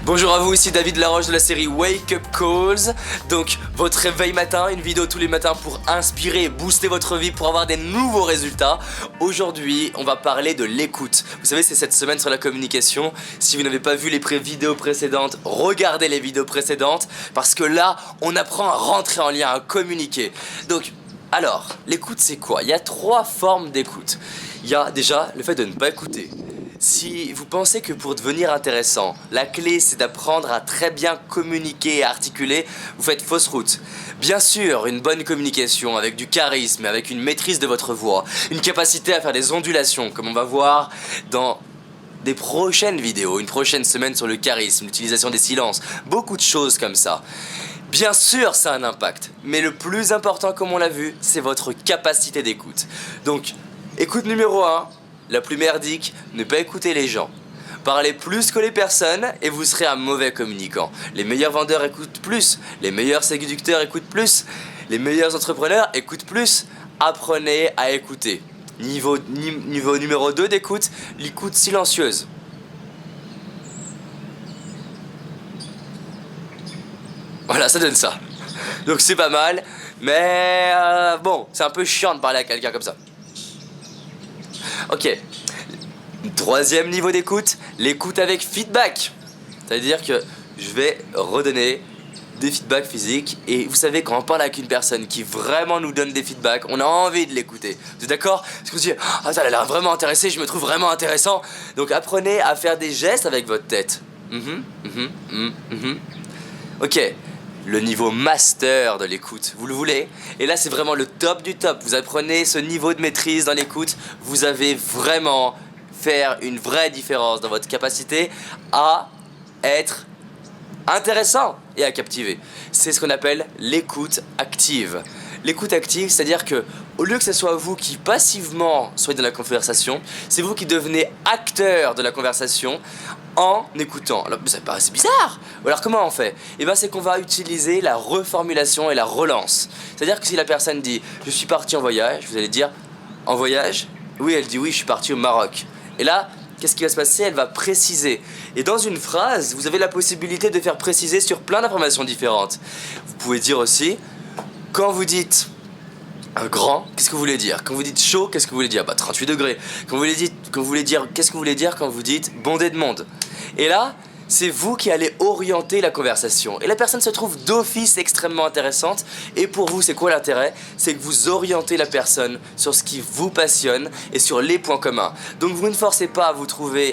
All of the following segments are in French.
Bonjour à vous, ici David Laroche de la série Wake Up Calls. Donc votre réveil matin, une vidéo tous les matins pour inspirer et booster votre vie pour avoir des nouveaux résultats. Aujourd'hui on va parler de l'écoute. Vous savez, c'est cette semaine sur la communication. Si vous n'avez pas vu les vidéos précédentes, regardez les vidéos précédentes, parce que là on apprend à rentrer en lien, à communiquer. Donc alors, l'écoute c'est quoi? Il y a 3 formes d'écoute. Il y a déjà le fait de ne pas écouter. Si vous pensez que pour devenir intéressant, la clé c'est d'apprendre à très bien communiquer et articuler, vous faites fausse route. Bien sûr, une bonne communication avec du charisme et avec une maîtrise de votre voix, une capacité à faire des ondulations comme on va voir dans des prochaines vidéos, une prochaine semaine sur le charisme, l'utilisation des silences, beaucoup de choses comme ça. Bien sûr, ça a un impact, mais le plus important comme on l'a vu, c'est votre capacité d'écoute. Donc, écoute numéro 1. La plus merdique, ne pas écouter les gens. Parlez plus que les personnes et vous serez un mauvais communicant. Les meilleurs vendeurs écoutent plus, les meilleurs séducteurs écoutent plus, les meilleurs entrepreneurs écoutent plus. Apprenez à écouter. Niveau numéro 2 d'écoute, l'écoute silencieuse. Voilà, ça donne ça. Donc c'est pas mal, mais bon, c'est un peu chiant de parler à quelqu'un comme ça. Ok, 3e niveau d'écoute, l'écoute avec feedback. C'est-à-dire que je vais redonner des feedbacks physiques. Et vous savez, quand on parle avec une personne qui vraiment nous donne des feedbacks, on a envie de l'écouter. Vous êtes d'accord? Parce que vous dites, ah ça, elle a l'air vraiment intéressée, je me trouve vraiment intéressant. Donc apprenez à faire des gestes avec votre tête. Ok. Le niveau master de l'écoute, vous le voulez? Et là c'est vraiment le top du top. Vous apprenez ce niveau de maîtrise dans l'écoute, vous avez vraiment faire une vraie différence dans votre capacité à être intéressant et à captiver. C'est ce qu'on appelle l'écoute active. L'écoute active, c'est-à-dire que au lieu que ce soit vous qui passivement soyez dans la conversation, c'est vous qui devenez acteur de la conversation en écoutant. Alors, ça paraît bizarre. Ou alors comment on fait? Eh bien c'est qu'on va utiliser la reformulation et la relance. C'est-à-dire que si la personne dit « je suis parti en voyage », vous allez dire « en voyage ?» Oui, elle dit « oui, je suis parti au Maroc ». Et là, qu'est-ce qui va se passer? Elle va préciser. Et dans une phrase, vous avez la possibilité de faire préciser sur plein d'informations différentes. Vous pouvez dire aussi, quand vous dites un grand, qu'est-ce que vous voulez dire? Quand vous dites chaud, qu'est-ce que vous voulez dire? 38 degrés. Quand vous voulez dire, qu'est-ce que vous voulez dire quand vous dites bondé de monde? Et là, c'est vous qui allez orienter la conversation. Et la personne se trouve d'office extrêmement intéressante. Et pour vous, c'est quoi l'intérêt? C'est que vous orientez la personne sur ce qui vous passionne et sur les points communs. Donc vous ne forcez pas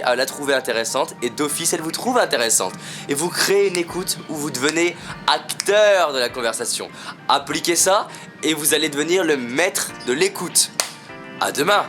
à la trouver intéressante, et d'office, elle vous trouve intéressante. Et vous créez une écoute où vous devenez acteur de la conversation. Appliquez ça et vous allez devenir le maître de l'écoute. À demain!